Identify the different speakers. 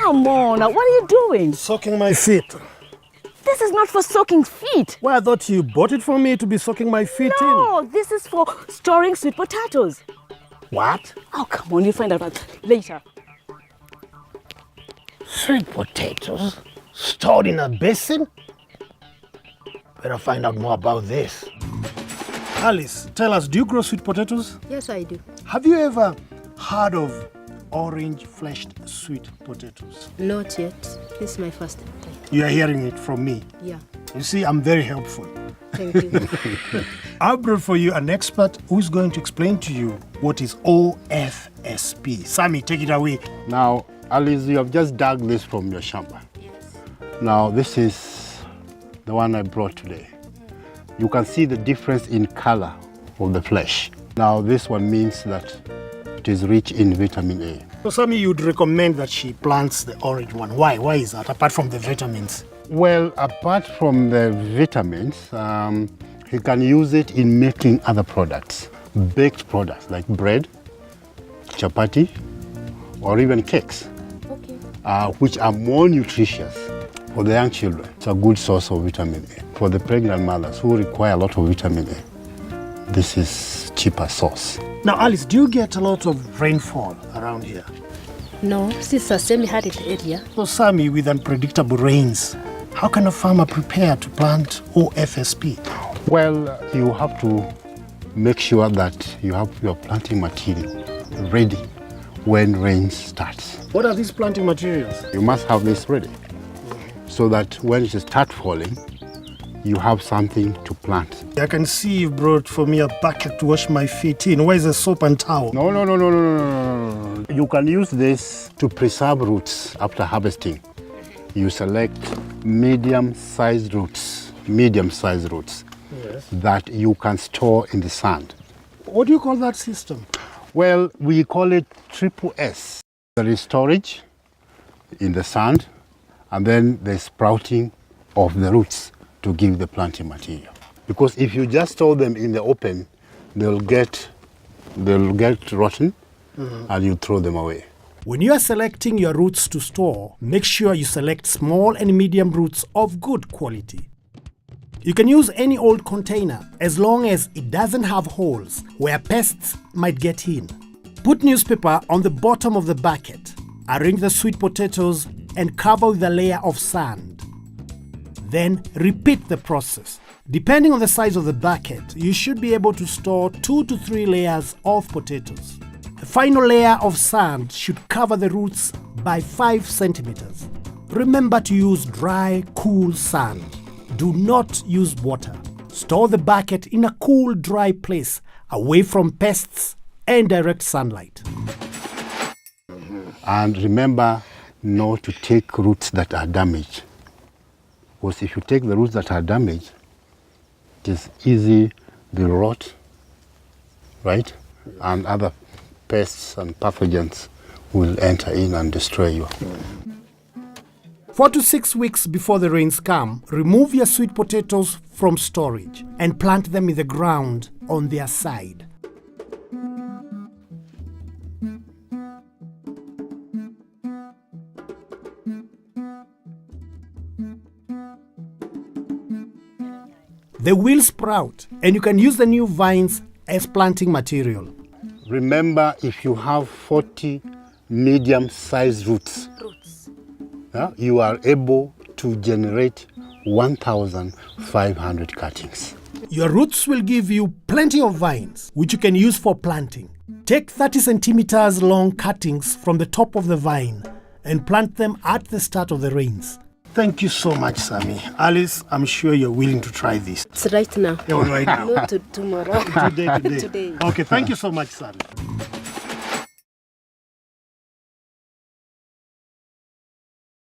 Speaker 1: Come on, now, what are you doing?
Speaker 2: Soaking my feet.
Speaker 1: This is not for soaking feet.
Speaker 2: Well, I thought you bought it for me to be soaking my feet in.
Speaker 1: No, this is for storing sweet potatoes.
Speaker 2: What?
Speaker 1: Oh, come on, you'll find out later.
Speaker 2: Sweet potatoes stored in a basin? Better find out more about this. Alice, tell us, do you grow sweet potatoes?
Speaker 3: Yes, I do.
Speaker 2: Have you ever heard of orange-fleshed sweet potatoes?
Speaker 3: Not yet. This is my first time.
Speaker 2: You are hearing it from me.
Speaker 3: Yeah.
Speaker 2: You see, I'm very helpful.
Speaker 3: Thank you.
Speaker 2: I brought for you an expert who is going to explain to you what is OFSP. Sammy, take it away.
Speaker 4: Now, Alice, you have just dug this from your Shamba.
Speaker 3: Yes.
Speaker 4: Now, this is the one I brought today. You can see the difference in color of the flesh. Now, this one means that it is rich in vitamin A.
Speaker 2: So, Sammy, you'd recommend that she plants the orange one. Why? Why is that, apart from the vitamins?
Speaker 4: Well, apart from the vitamins, you can use it in making other products, baked products like bread, chapati, or even cakes,
Speaker 3: Okay.
Speaker 4: which are more nutritious for the young children. It's a good source of vitamin A. For the pregnant mothers who require a lot of vitamin A, this is cheaper source.
Speaker 2: Now, Alice, do you get a lot of rainfall around here?
Speaker 3: No, this is a semi-arid area.
Speaker 2: So, Sammy, with unpredictable rains, how can a farmer prepare to plant OFSP?
Speaker 4: Well, you have to make sure that you have your planting material ready when rain starts.
Speaker 2: What are these planting materials?
Speaker 4: You must have this ready so that when it starts falling, you have something to plant.
Speaker 2: I can see you brought for me a bucket to wash my feet in. Where's the soap and towel?
Speaker 4: No. You can use this to preserve roots after harvesting. You select medium-sized roots
Speaker 2: Yes.
Speaker 4: that you can store in the sand.
Speaker 2: What do you call that system?
Speaker 4: Well, we call it triple S. There is storage in the sand, and then the sprouting of the roots to give the planting material. Because if you just store them in the open, they'll get rotten, and you throw them away.
Speaker 2: When you are selecting your roots to store, make sure you select small and medium roots of good quality. You can use any old container as long as it doesn't have holes where pests might get in. Put newspaper on the bottom of the bucket. Arrange the sweet potatoes and cover with a layer of sand. Then repeat the process. Depending on the size of the bucket, you should be able to store 2 to 3 layers of potatoes. The final layer of sand should cover the roots by 5 centimeters. Remember to use dry, cool sand. Do not use water. Store the bucket in a cool, dry place, away from pests and direct sunlight.
Speaker 4: And remember not to take roots that are damaged. Because if you take the roots that are damaged, it is easy, they'll rot, right? And other pests and pathogens will enter in and destroy you.
Speaker 2: 4 to 6 weeks before the rains come, remove your sweet potatoes from storage and plant them in the ground on their side. They will sprout, and you can use the new vines as planting material.
Speaker 4: Remember, if you have 40 medium-sized roots, you are able to generate 1,500 cuttings.
Speaker 2: Your roots will give you plenty of vines, which you can use for planting. Take 30 centimeters long cuttings from the top of the vine and plant them at the start of the rains. Thank you so much, Sammy. Alice, I'm sure you're willing to try this.
Speaker 3: It's right now.
Speaker 2: Yeah, right now.
Speaker 3: Not tomorrow.
Speaker 2: Today.
Speaker 3: Today.
Speaker 2: Okay, thank you so much, Sammy.